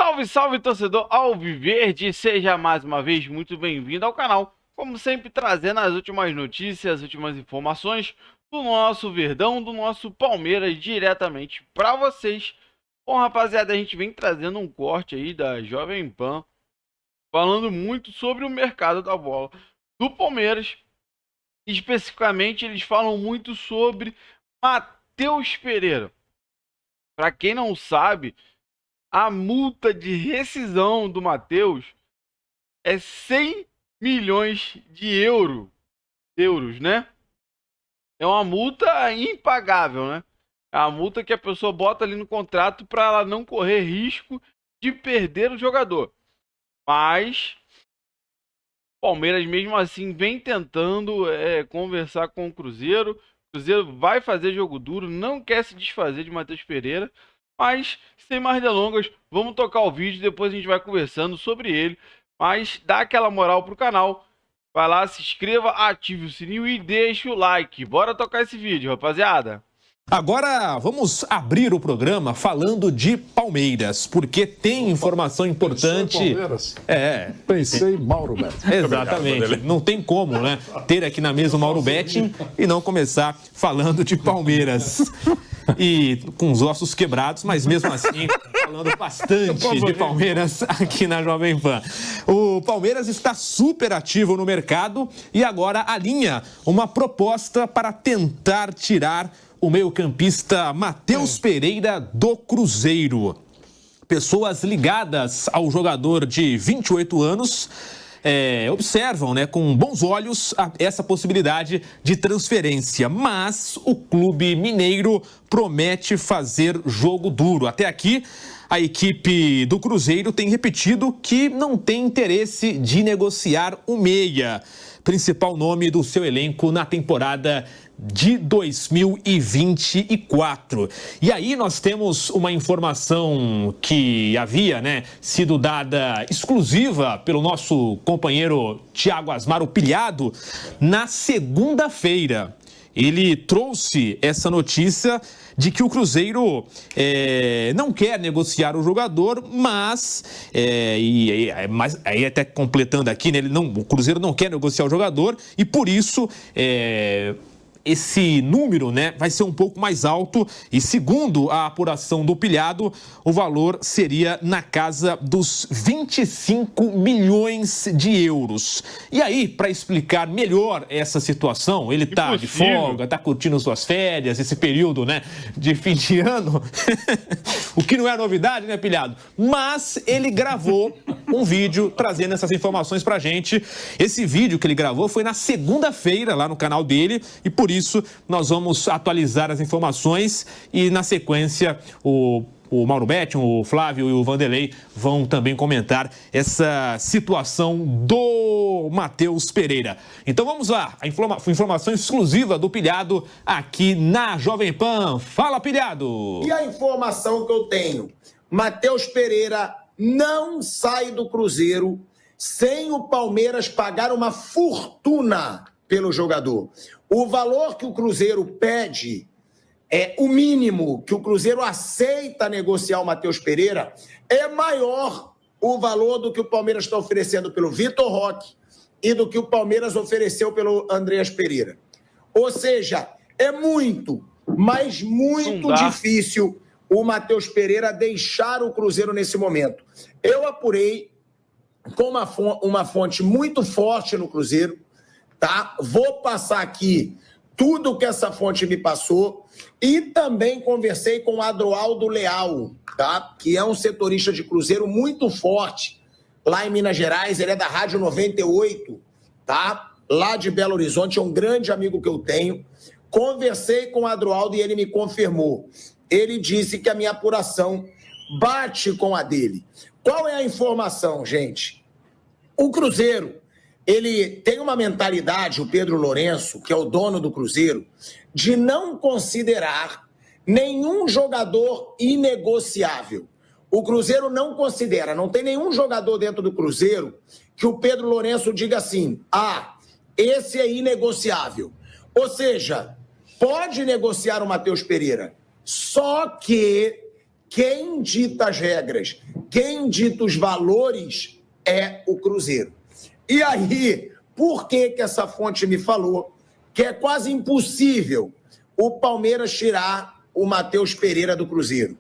Salve, salve, torcedor alviverde! Seja mais uma vez muito bem-vindo ao canal. Como sempre, trazendo as últimas notícias, as últimas informações do nosso Verdão, do nosso Palmeiras, diretamente para vocês. Bom, rapaziada, a gente vem trazendo um corte aí da Jovem Pan, falando muito sobre o mercado da bola do Palmeiras. Especificamente, eles falam muito sobre Matheus Pereira. Para quem não sabe, a multa de rescisão do Matheus é 100 milhões de euros, né? É uma multa impagável, né? É a multa que a pessoa bota ali no contrato para ela não correr risco de perder o jogador. Mas o Palmeiras mesmo assim vem tentando conversar com o Cruzeiro. O Cruzeiro vai fazer jogo duro, não quer se desfazer de Matheus Pereira. Mas, sem mais delongas, vamos tocar o vídeo, depois a gente vai conversando sobre ele. Mas dá aquela moral pro canal. Vai lá, se inscreva, ative o sininho e deixe o like. Bora tocar esse vídeo, rapaziada. Agora vamos abrir o programa falando de Palmeiras, porque tem informação importante. Palmeiras? Pensei Mauro Betting. Exatamente. Não tem como, né? Ter aqui na mesa o Mauro Betting e não começar falando de Palmeiras. E com os ossos quebrados, mas mesmo assim, falando bastante de Palmeiras aqui na Jovem Pan. O Palmeiras está super ativo no mercado e agora alinha uma proposta para tentar tirar o meio-campista Matheus Pereira do Cruzeiro. Pessoas ligadas ao jogador de 28 anos observam, com bons olhos essa possibilidade de transferência. Mas o clube mineiro promete fazer jogo duro. Até aqui, a equipe do Cruzeiro tem repetido que não tem interesse de negociar o meia, principal nome do seu elenco na temporada de 2024. E aí nós temos uma informação que havia, sido dada exclusiva pelo nosso companheiro Thiago Asmar, o Pilhado, na segunda-feira. Ele trouxe essa notícia de que o Cruzeiro não quer negociar o jogador, mas aí até completando aqui, o Cruzeiro não quer negociar o jogador e por isso esse número, vai ser um pouco mais alto e, segundo a apuração do Pilhado, o valor seria na casa dos 25 milhões de euros. E aí, para explicar melhor essa situação, ele tá de folga, tá curtindo suas férias, esse período, de fim de ano, o que não é novidade, Pilhado? Mas ele gravou um vídeo trazendo essas informações pra gente. Esse vídeo que ele gravou foi na segunda-feira, lá no canal dele, e por isso nós vamos atualizar as informações e na sequência o Mauro Betting, o Flávio e o Vanderlei vão também comentar essa situação do Matheus Pereira. Então vamos lá, a informação exclusiva do Pilhado aqui na Jovem Pan. Fala, Pilhado! E a informação que eu tenho, Matheus Pereira não sai do Cruzeiro sem o Palmeiras pagar uma fortuna pelo jogador. O valor que o Cruzeiro pede, o mínimo que o Cruzeiro aceita negociar o Matheus Pereira, é maior o valor do que o Palmeiras está oferecendo pelo Vitor Roque e do que o Palmeiras ofereceu pelo Andreas Pereira. Ou seja, é muito, mas muito difícil o Matheus Pereira deixar o Cruzeiro nesse momento. Eu apurei com uma fonte muito forte no Cruzeiro, tá? Vou passar aqui tudo que essa fonte me passou e também conversei com o Adroaldo Leal, tá? Que é um setorista de Cruzeiro muito forte lá em Minas Gerais. Ele é da Rádio 98, tá? Lá de Belo Horizonte, é um grande amigo que eu tenho. Conversei com o Adroaldo e ele me confirmou. Ele disse que a minha apuração bate com a dele. Qual é a informação, gente? O Cruzeiro, ele tem uma mentalidade, o Pedro Lourenço, que é o dono do Cruzeiro, de não considerar nenhum jogador inegociável. O Cruzeiro não considera, não tem nenhum jogador dentro do Cruzeiro que o Pedro Lourenço diga assim, esse é inegociável. Ou seja, pode negociar o Matheus Pereira, só que quem dita as regras, quem dita os valores é o Cruzeiro. E aí, por que essa fonte me falou que é quase impossível o Palmeiras tirar o Matheus Pereira do Cruzeiro?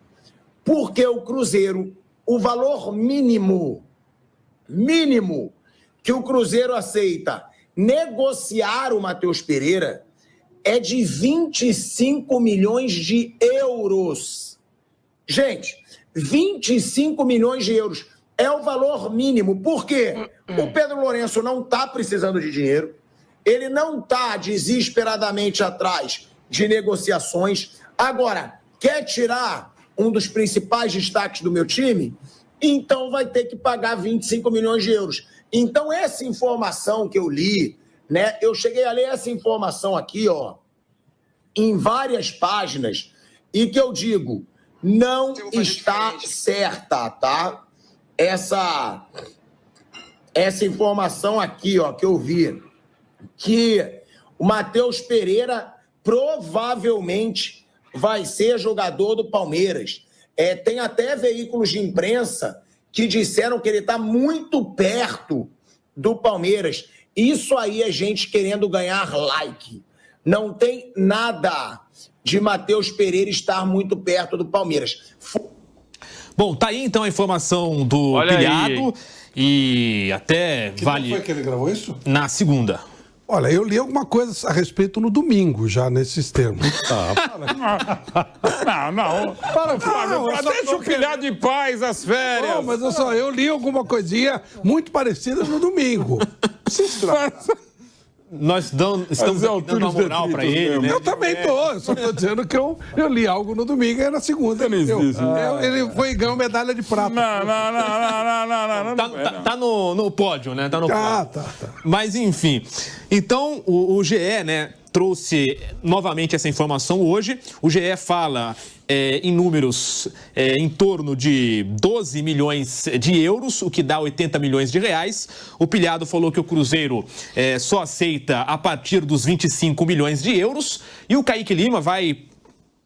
Porque o Cruzeiro, o valor mínimo que o Cruzeiro aceita negociar o Matheus Pereira é de 25 milhões de euros. Gente, 25 milhões de euros é o valor mínimo. Por quê? O Pedro Lourenço não está precisando de dinheiro, ele não está desesperadamente atrás de negociações. Agora, quer tirar um dos principais destaques do meu time? Então vai ter que pagar 25 milhões de euros. Então essa informação que eu li, né, eu cheguei a ler essa informação aqui, ó, em várias páginas, e que eu digo, não está certa, tá? Essa informação aqui, ó, que eu vi, que o Matheus Pereira provavelmente vai ser jogador do Palmeiras. Tem até veículos de imprensa que disseram que ele está muito perto do Palmeiras. Isso aí é gente querendo ganhar like. Não tem nada de Matheus Pereira estar muito perto do Palmeiras. Bom, tá aí então a informação do Pilhado e até vale... Quando foi que ele gravou isso? Na segunda. Olha, eu li alguma coisa a respeito no domingo, já nesses termos. Não. Para, Flávio. Deixa o Pilhado em paz, as férias. Não, mas eu li alguma coisinha muito parecida no domingo. Nós estamos dando uma moral para ele, né? Eu também tô. Eu só estou dizendo que eu li algo no domingo e na segunda. Ele foi e ganhou medalha de prata. Não. Tá no pódio, né? Tá no pódio. Tá. Mas, enfim. Então, o GE, né, trouxe novamente essa informação hoje. O GE fala em números em torno de 12 milhões de euros, o que dá 80 milhões de reais. O Pilhado falou que o Cruzeiro só aceita a partir dos 25 milhões de euros. E o Kaique Lima vai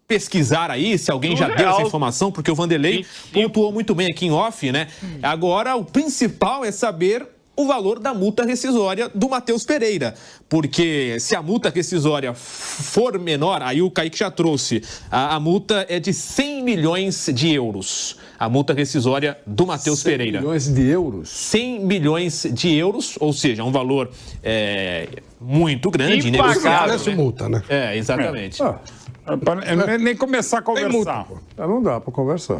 pesquisar aí se alguém já deu essa informação, porque o Vanderlei pontuou muito bem aqui em off, né? Agora, o principal é saber o valor da multa rescisória do Matheus Pereira, porque se a multa rescisória for menor, aí o Kaique já trouxe, a multa é de 100 milhões de euros, a multa rescisória do Matheus Pereira. 100 milhões de euros? 100 milhões de euros, ou seja, um valor muito grande. Impagável, Parece multa, né? Exatamente. Nem começar a conversar. Não dá para conversar.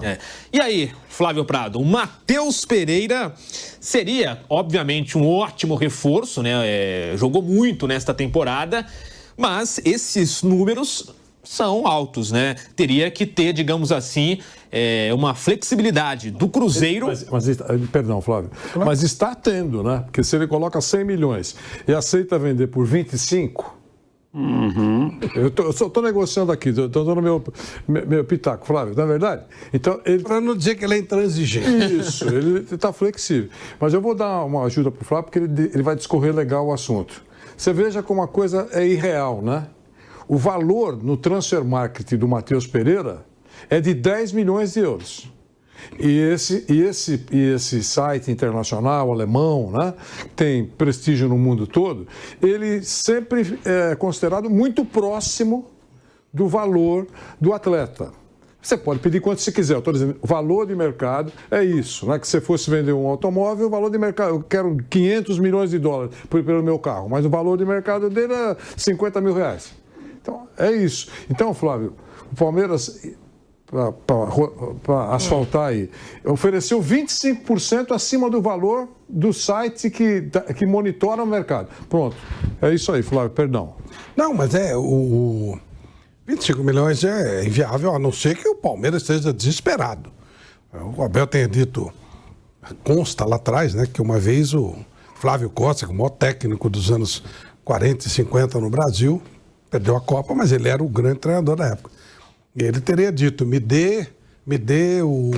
E aí, Flávio Prado, o Matheus Pereira seria, obviamente, um ótimo reforço, né? Jogou muito nesta temporada, mas esses números são altos, né? Teria que ter, digamos assim, uma flexibilidade do Cruzeiro. Perdão, Flávio. Mas está tendo, né? Porque se ele coloca 100 milhões e aceita vender por 25... Eu só estou negociando aqui, estou dando meu pitaco, Flávio, não é verdade? Então, para não dizer que ele é intransigente. Isso, ele está flexível. Mas eu vou dar uma ajuda para o Flávio, porque ele vai discorrer legal o assunto. Você veja como a coisa é irreal, né? O valor no transfer market do Matheus Pereira é de 10 milhões de euros. E esse site internacional, alemão, né, tem prestígio no mundo todo, ele sempre é considerado muito próximo do valor do atleta. Você pode pedir quanto você quiser, eu estou dizendo, o valor de mercado é isso, né? Que se você fosse vender um automóvel, o valor de mercado, eu quero 500 milhões de dólares pelo meu carro, mas o valor de mercado dele é 50 mil reais. Então, é isso. Então, Flávio, o Palmeiras... para asfaltar aí, ofereceu 25% acima do valor do site que monitora o mercado. Pronto, é isso aí, Flávio, perdão. Não, mas o 25 milhões é inviável, a não ser que o Palmeiras esteja desesperado. O Abel tenha dito, consta lá atrás, né, que uma vez o Flávio Costa, que é o maior técnico dos anos 40 e 50 no Brasil, perdeu a Copa, mas ele era o grande treinador da época. Ele teria dito, me dê o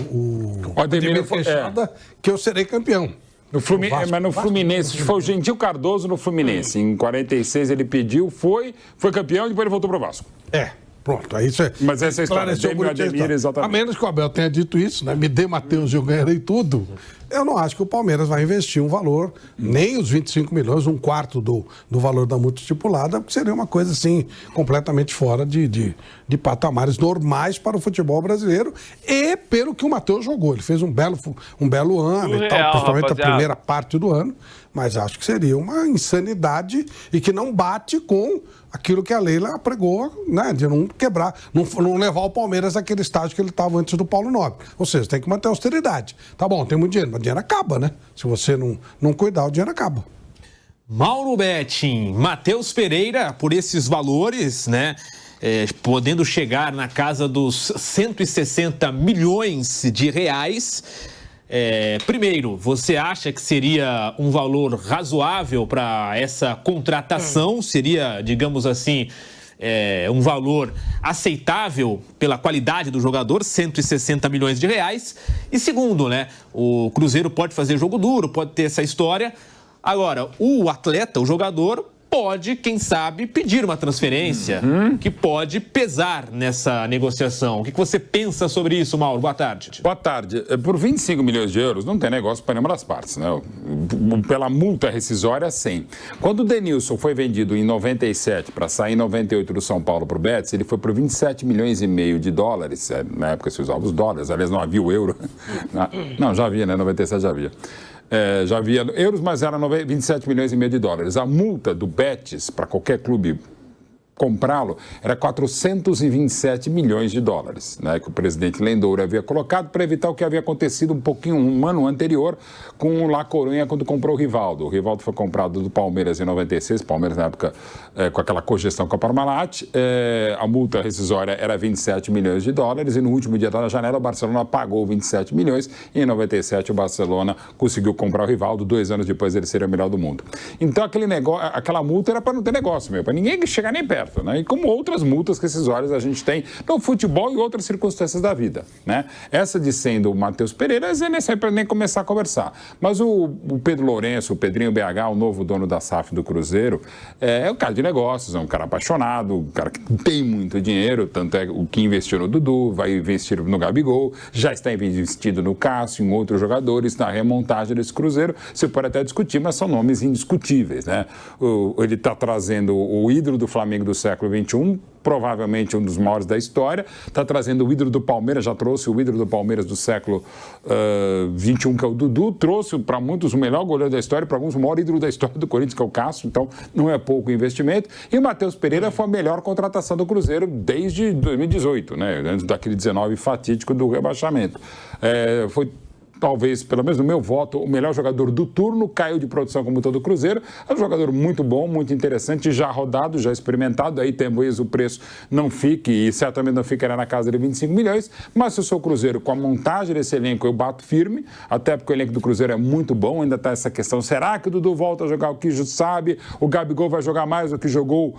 Ademir fechada, que eu serei campeão. Mas no Fluminense, foi o Gentil Cardoso no Fluminense. Em 46 ele pediu, foi campeão e depois ele voltou pro Vasco. Pronto, aí isso é. Mas essa história esclareceu Grêmio, Ademir, exatamente. A menos que o Abel tenha dito isso, né? Me dê Matheus e eu ganharei tudo. Eu não acho que o Palmeiras vai investir um valor, nem os 25 milhões, um quarto do valor da multa estipulada, porque seria uma coisa assim, completamente fora de patamares normais para o futebol brasileiro e pelo que o Matheus jogou. Ele fez um belo ano e tal, principalmente a primeira parte do ano, mas acho que seria uma insanidade e que não bate com aquilo que a Leila pregou, né, de não quebrar, não levar o Palmeiras àquele estágio que ele estava antes do Paulo Nobre. Ou seja, tem que manter a austeridade. Tá bom, tem muito dinheiro, mas o dinheiro acaba, né? Se você não cuidar, o dinheiro acaba. Mauro Betting, Matheus Pereira, por esses valores, né? Podendo chegar na casa dos 160 milhões de reais. Primeiro, você acha que seria um valor razoável para essa contratação? Seria, digamos assim, um valor aceitável pela qualidade do jogador, 160 milhões de reais. E segundo, né, o Cruzeiro pode fazer jogo duro, pode ter essa história. Agora, o atleta, o jogador, pode, quem sabe, pedir uma transferência que pode pesar nessa negociação. O que você pensa sobre isso, Mauro? Boa tarde. Boa tarde. Por 25 milhões de euros não tem negócio para nenhuma das partes, né? Pela multa rescisória, sim. Quando o Denilson foi vendido em 97 para sair em 98 do São Paulo para o Betis, ele foi por 27 milhões e meio de dólares. Na época se usava os dólares, aliás, não havia o euro. Não, já havia, né? 97 já havia. Já havia euros, mas era 27 milhões e meio de dólares. A multa do Betis, para qualquer clube comprá-lo, era 427 milhões de dólares, né, que o presidente Lendouro havia colocado para evitar o que havia acontecido um ano anterior com o La Coruña quando comprou o Rivaldo. O Rivaldo foi comprado do Palmeiras em 96, Palmeiras na época com aquela cogestão com a Parmalat, a multa rescisória era 27 milhões de dólares e no último dia da janela o Barcelona pagou 27 milhões e em 97 o Barcelona conseguiu comprar o Rivaldo, 2 anos depois ele seria o melhor do mundo. Então aquela multa era para não ter negócio, para ninguém chegar nem perto. Né? E como outras multas rescisórias a gente tem no futebol e outras circunstâncias da vida. Né? Essa de sendo o Matheus Pereira, é para nem começar a conversar. Mas o Pedro Lourenço, o Pedrinho BH, o novo dono da SAF do Cruzeiro, é um cara de negócios, é um cara apaixonado, um cara que tem muito dinheiro, tanto é o que investiu no Dudu, vai investir no Gabigol, já está investido no Cássio, em outros jogadores, na remontagem desse Cruzeiro. Você pode até discutir, mas são nomes indiscutíveis. Né? Ele está trazendo o ídolo do Flamengo do século XXI, provavelmente um dos maiores da história, está trazendo o ídolo do Palmeiras, já trouxe o ídolo do Palmeiras do século XXI, que é o Dudu, trouxe para muitos o melhor goleiro da história, para alguns o maior ídolo da história do Corinthians, que é o Cássio, então não é pouco investimento, e o Matheus Pereira foi a melhor contratação do Cruzeiro desde 2018, né? Antes daquele 19 fatídico do rebaixamento. Foi talvez, pelo menos no meu voto, o melhor jogador do turno, caiu de produção como todo o Cruzeiro. É um jogador muito bom, muito interessante, já rodado, já experimentado. Aí talvez o preço não fique, e certamente não ficará na casa de 25 milhões. Mas se eu sou o Cruzeiro, com a montagem desse elenco, eu bato firme, até porque o elenco do Cruzeiro é muito bom. Ainda está essa questão, será que o Dudu volta a jogar o que sabe? O Gabigol vai jogar mais do que jogou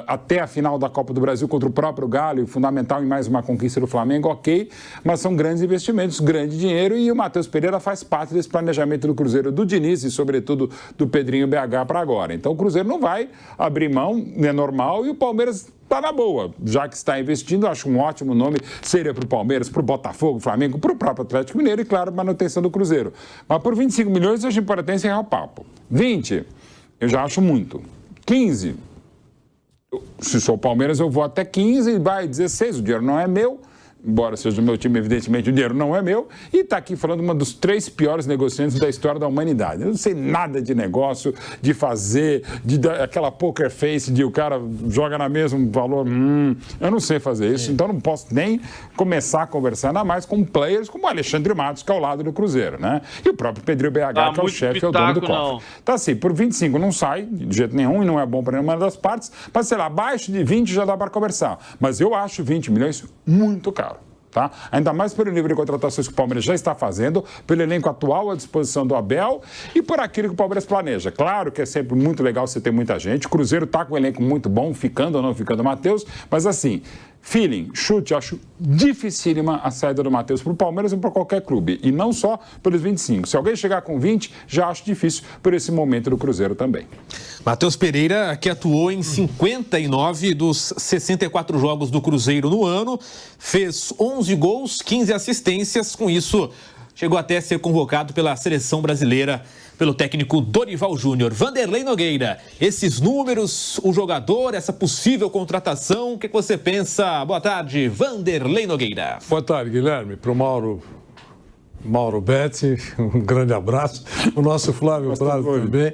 até a final da Copa do Brasil contra o próprio Galo, fundamental em mais uma conquista do Flamengo, ok. Mas são grandes investimentos, grande dinheiro. E o Matheus Pereira faz parte desse planejamento do Cruzeiro, do Diniz e, sobretudo, do Pedrinho BH para agora. Então, o Cruzeiro não vai abrir mão, é normal, e o Palmeiras está na boa. Já que está investindo, acho um ótimo nome, seria para o Palmeiras, para o Botafogo, Flamengo, para o próprio Atlético Mineiro e, claro, manutenção do Cruzeiro. Mas por 25 milhões, eu acho importante encerrar o papo. 20, eu já acho muito. 15, se sou o Palmeiras, eu vou até 15 e vai 16, o dinheiro não é meu. Embora seja do meu time, evidentemente, o dinheiro não é meu. E está aqui falando uma dos 3 piores negociantes da história da humanidade. Eu não sei nada de negócio, de fazer, de dar aquela poker face de o cara joga na mesmo valor. Eu não sei fazer isso, então não posso nem começar a conversar, ainda mais com players como o Alexandre Matos, que é ao lado do Cruzeiro, né? E o próprio Pedrinho BH, que é o chefe, é o dono do cofre. Tá assim, por 25 não sai, de jeito nenhum, e não é bom para nenhuma das partes, mas sei lá, abaixo de 20 já dá para conversar. Mas eu acho 20 milhões muito caro. Tá? Ainda mais pelo nível de contratações que o Palmeiras já está fazendo, pelo elenco atual à disposição do Abel e por aquilo que o Palmeiras planeja. Claro que é sempre muito legal você ter muita gente, o Cruzeiro está com um elenco muito bom, ficando ou não ficando o Matheus, mas assim, feeling, chute, acho dificílima a saída do Matheus para o Palmeiras e para qualquer clube. E não só pelos 25. Se alguém chegar com 20, já acho difícil por esse momento do Cruzeiro também. Matheus Pereira, que atuou em 59 dos 64 jogos do Cruzeiro no ano, fez 11 gols, 15 assistências. Com isso, chegou até a ser convocado pela seleção brasileira pelo técnico Dorival Júnior. Vanderlei Nogueira, esses números, o jogador, essa possível contratação, o que você pensa? Boa tarde, Vanderlei Nogueira. Boa tarde, Guilherme. Para o Mauro Betti, um grande abraço. O nosso Flávio Prado também.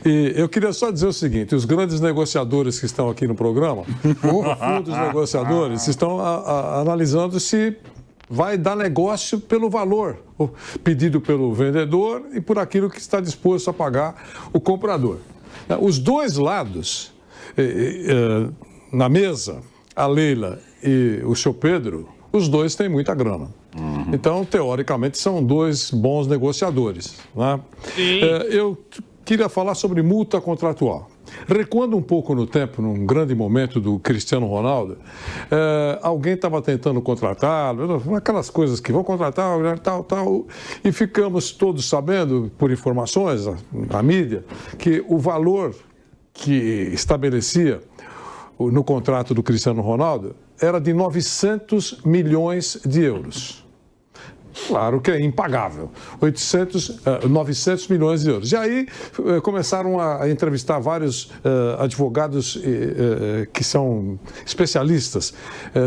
E eu queria só dizer o seguinte, os grandes negociadores que estão aqui no programa, o fundo dos negociadores, estão analisando se vai dar negócio pelo valor pedido pelo vendedor e por aquilo que está disposto a pagar o comprador. Os dois lados, na mesa, a Leila e o seu Pedro, os dois têm muita grana. Então, teoricamente, são dois bons negociadores. Né? Eu queria falar sobre multa contratual. Recuando um pouco no tempo, num grande momento do Cristiano Ronaldo, alguém estava tentando contratá-lo, aquelas coisas que vão contratar, tal, e ficamos todos sabendo, por informações da mídia, que o valor que estabelecia no contrato do Cristiano Ronaldo era de 900 milhões de euros. Claro que é impagável, 900 milhões de euros. E aí começaram a entrevistar vários advogados que são especialistas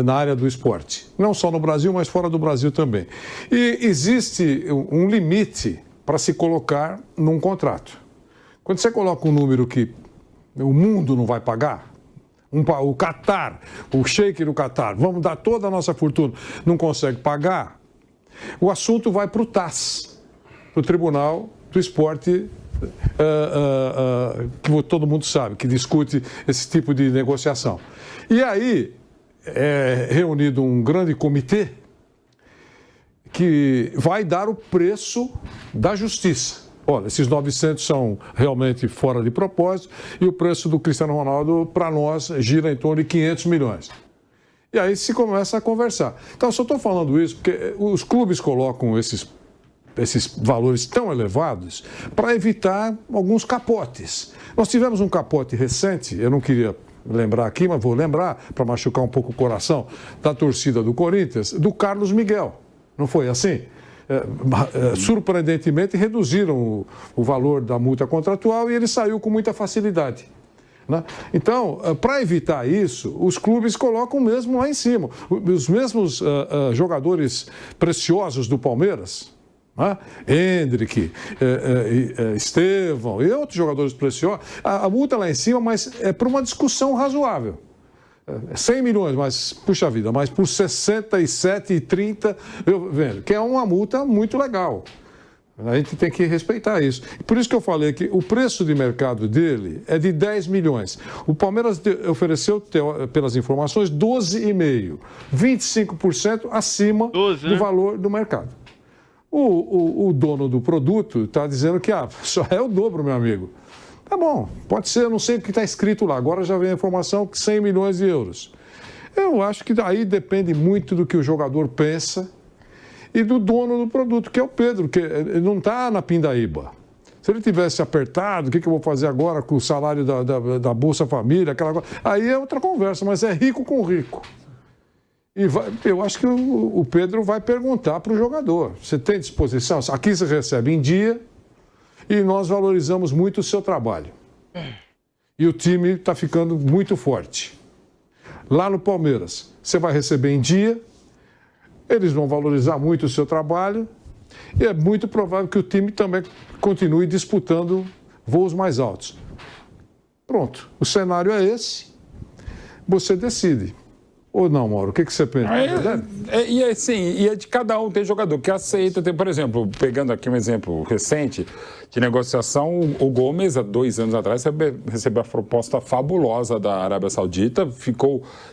na área do esporte. Não só no Brasil, mas fora do Brasil também. E existe um limite para se colocar num contrato. Quando você coloca um número que o mundo não vai pagar, o Qatar, o sheik do Qatar, vamos dar toda a nossa fortuna, não consegue pagar, o assunto vai para o TAS, para o Tribunal do Esporte, que todo mundo sabe, que discute esse tipo de negociação. E aí é reunido um grande comitê que vai dar o preço da justiça. Olha, esses 900 são realmente fora de propósito e o preço do Cristiano Ronaldo, para nós, gira em torno de 500 milhões. E aí se começa a conversar. Então, eu só estou falando isso porque os clubes colocam esses valores tão elevados para evitar alguns capotes. Nós tivemos um capote recente, eu não queria lembrar aqui, mas vou lembrar, para machucar um pouco o coração, da torcida do Corinthians, do Carlos Miguel. Não foi assim? Surpreendentemente, reduziram o valor da multa contratual e ele saiu com muita facilidade. Né? Então, para evitar isso, os clubes colocam mesmo lá em cima. Os mesmos jogadores preciosos do Palmeiras, né? Endrick, Estevão e outros jogadores preciosos, a multa lá em cima, mas é por uma discussão razoável. 100 milhões, mas, puxa vida, mas por 67,30, eu vendo, que é uma multa muito legal. A gente tem que respeitar isso. Por isso que eu falei que o preço de mercado dele é de 10 milhões. O Palmeiras ofereceu, pelas informações, 12,5%. 25% acima do valor do mercado. O dono do produto está dizendo que só é o dobro, meu amigo. Tá bom, pode ser, eu não sei o que está escrito lá. Agora já vem a informação que 100 milhões de euros. Eu acho que daí depende muito do que o jogador pensa e do dono do produto, que é o Pedro, que ele não está na pindaíba. Se ele tivesse apertado, o que eu vou fazer agora com o salário da Bolsa Família, aquela coisa, aí é outra conversa, mas é rico com rico. E eu acho que o Pedro vai perguntar para o jogador, você tem disposição? Aqui você recebe em dia e nós valorizamos muito o seu trabalho. E o time está ficando muito forte. Lá no Palmeiras, você vai receber em dia, eles vão valorizar muito o seu trabalho e é muito provável que o time também continue disputando voos mais altos. Pronto, o cenário é esse, você decide. Ou não, Mauro? O que você pensa? E é de cada um. Tem jogador que aceita. Tem, por exemplo, pegando aqui um exemplo recente de negociação, o Gomes, há 2 anos atrás, recebeu a proposta fabulosa da Arábia Saudita,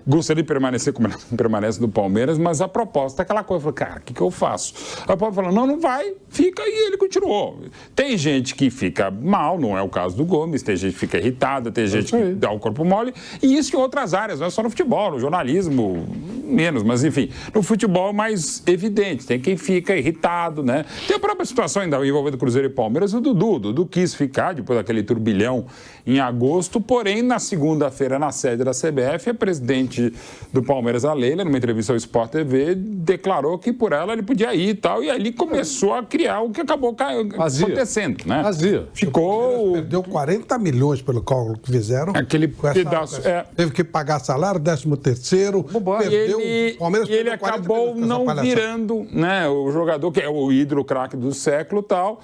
gostaria de permanecer como permanece no Palmeiras, mas a proposta é aquela coisa, falou, cara, o que eu faço? Aí o Paulo falou, não vai, fica e ele continuou. Tem gente que fica mal, não é o caso do Gomes, tem gente que fica irritada, tem gente que dá o corpo mole, e isso em outras áreas, não é só no futebol, no jornalismo, menos, mas enfim, no futebol é mais evidente, tem quem fica irritado, né? Tem a própria situação ainda envolvendo Cruzeiro e Palmeiras, o Dudu quis ficar depois daquele turbilhão em agosto, porém na segunda-feira na sede da CBF, a presidente do Palmeiras, a Leila, numa entrevista ao Sport TV, declarou que por ela ele podia ir e tal, e ali começou a criar o que acabou acontecendo, né? Ficou... Perdeu 40 milhões pelo cálculo que fizeram. Aquele pedaço... Teve que pagar salário, 13º, perdeu... E ele acabou não virando, né, o jogador que é o ídolo craque do século e tal.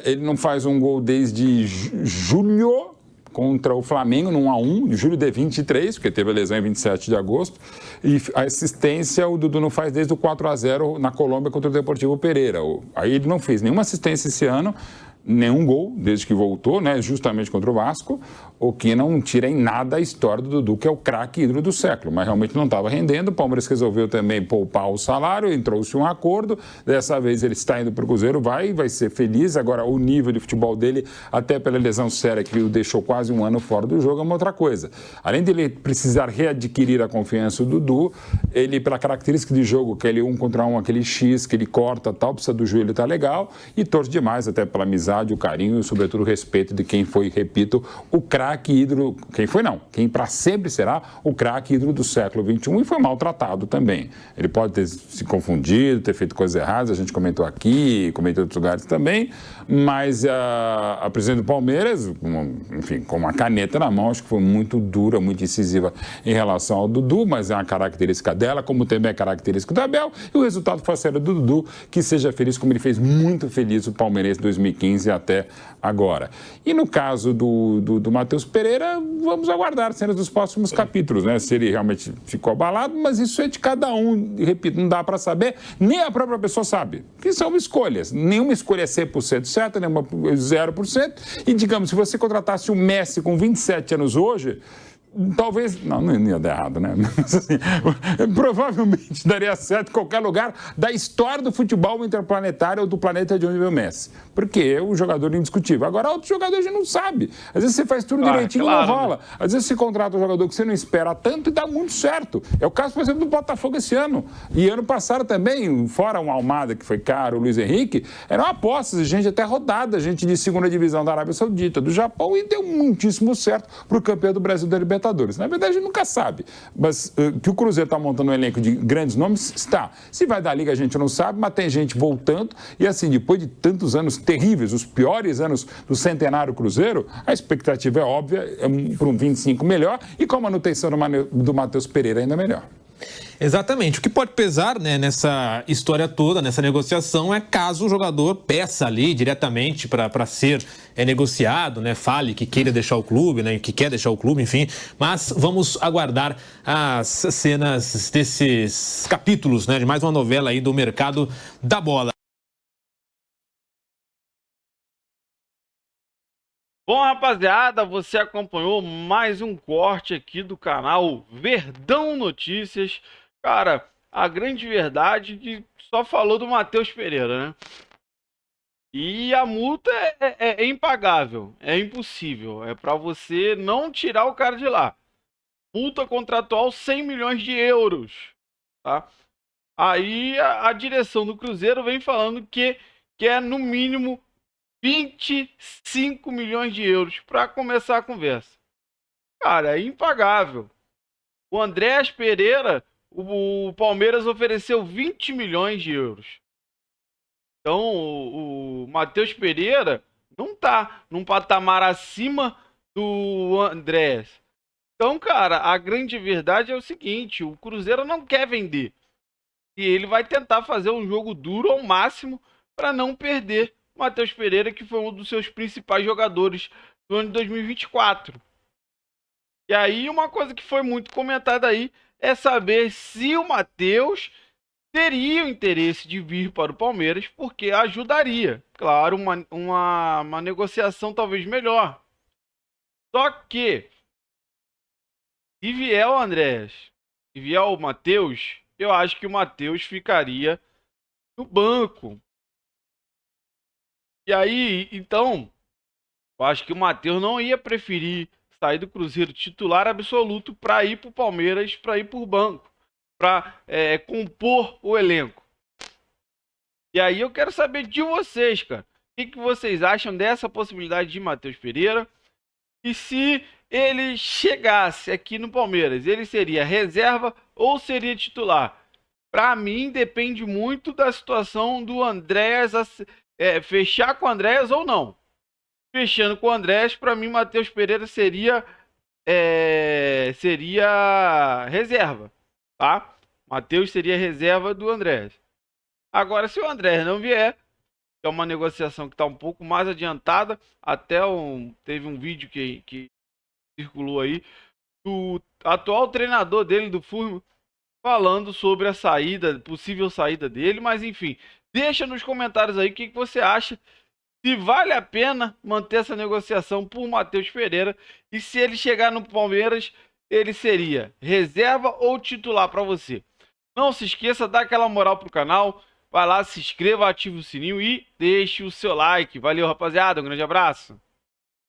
Ele não faz um gol desde julho contra o Flamengo, num 1-1, de julho de 23, porque teve a lesão em 27 de agosto, e a assistência o Dudu não faz desde o 4-0 na Colômbia contra o Deportivo Pereira. Aí ele não fez nenhuma assistência esse ano, nenhum gol desde que voltou, né, justamente contra o Vasco, o que não tira em nada a história do Dudu, que é o craque ídolo do século, mas realmente não estava rendendo. O Palmeiras resolveu também poupar o salário, entrou-se um acordo, dessa vez ele está indo para o Cruzeiro, vai ser feliz. Agora o nível de futebol dele, até pela lesão séria que o deixou quase um ano fora do jogo, é uma outra coisa. Além de ele precisar readquirir a confiança do Dudu, ele, pela característica de jogo, aquele 1 contra 1, aquele X que ele corta tal, precisa do joelho, tá legal, e torce demais, até pela amizade, o carinho e, sobretudo, o respeito de quem foi, repito, o craque ídolo, quem para sempre será o craque ídolo do século XXI, e foi maltratado também. Ele pode ter se confundido, ter feito coisas erradas, a gente comentou aqui, comentou em outros lugares também, mas a presidente do Palmeiras, enfim, com uma caneta na mão, acho que foi muito dura, muito incisiva em relação ao Dudu, mas é uma característica dela, como também é característica do Abel, e o resultado foi a série do Dudu, que seja feliz como ele fez muito feliz o palmeirense em 2015 até agora. E no caso do Matheus Pereira, vamos aguardar cenas dos próximos capítulos, né? Se ele realmente ficou abalado, mas isso é de cada um, repito, não dá para saber, nem a própria pessoa sabe, que são escolhas. Nenhuma escolha é 100% certa, nenhuma 0%, e digamos, se você contratasse o Messi com 27 anos hoje, talvez, não ia dar errado, né? Mas, assim, provavelmente daria certo em qualquer lugar da história do futebol interplanetário ou do planeta de onde veio o Messi. Porque é um jogador indiscutível. Agora, outro jogador a gente não sabe. Às vezes você faz tudo direitinho e não rola. Às vezes você contrata um jogador que você não espera tanto e dá muito certo. É o caso, por exemplo, do Botafogo esse ano. E ano passado também, fora um Almada, que foi caro, o Luiz Henrique, eram apostas, gente até rodada, gente de segunda divisão da Arábia Saudita, do Japão, e deu muitíssimo certo para o campeão do Brasil da Libertadores. Na verdade, a gente nunca sabe. Mas que o Cruzeiro está montando um elenco de grandes nomes, está. Se vai dar liga, a gente não sabe, mas tem gente voltando. E assim, depois de tantos anos terríveis, os piores anos do centenário Cruzeiro, a expectativa é óbvia, para um 25 melhor, e com a manutenção do Matheus Pereira ainda melhor. Exatamente. O que pode pesar, né, nessa história toda, nessa negociação, é caso o jogador peça ali diretamente para ser negociado, né, fale que queira deixar o clube, né, que quer deixar o clube, enfim. Mas vamos aguardar as cenas desses capítulos, né, de mais uma novela aí do mercado da bola. Bom, rapaziada, você acompanhou mais um corte aqui do canal Verdão Notícias. Cara, a grande verdade é que só falou do Matheus Pereira, né? E a multa é impagável, é impossível. É para você não tirar o cara de lá. Multa contratual 100 milhões de euros, tá? Aí a direção do Cruzeiro vem falando que é no mínimo 25 milhões de euros para começar a conversa. Cara, é impagável. O Andrés Pereira, o Palmeiras ofereceu 20 milhões de euros. Então, o Matheus Pereira não tá num patamar acima do Andrés. Então, cara, a grande verdade é o seguinte, o Cruzeiro não quer vender. E ele vai tentar fazer um jogo duro ao máximo para não perder o Matheus Pereira, que foi um dos seus principais jogadores do ano de 2024. E aí, uma coisa que foi muito comentada aí é saber se o Matheus teria o interesse de vir para o Palmeiras, porque ajudaria, claro, uma negociação talvez melhor. Só que, se vier o Andrés, se vier o Matheus, eu acho que o Matheus ficaria no banco. E aí, então, eu acho que o Matheus não ia preferir sair do Cruzeiro titular absoluto para ir para o Palmeiras, para ir para o banco, para compor o elenco. E aí eu quero saber de vocês, cara. O que vocês acham dessa possibilidade de Matheus Pereira? E se ele chegasse aqui no Palmeiras, ele seria reserva ou seria titular? Para mim, depende muito da situação do Andréas fechar com o Andréas ou não. Fechando com o Andréas, para mim, Matheus Pereira seria reserva, tá? Matheus seria reserva do Andréas. Agora, se o Andréas não vier, é uma negociação que está um pouco mais adiantada, teve um vídeo que circulou aí, do atual treinador dele, do Furman, falando sobre a possível saída dele, mas enfim, deixa nos comentários aí o que você acha, se vale a pena manter essa negociação por Matheus Pereira, e se ele chegar no Palmeiras, ele seria reserva ou titular para você. Não se esqueça, dá aquela moral pro canal, vai lá, se inscreva, ative o sininho e deixe o seu like. Valeu, rapaziada, um grande abraço.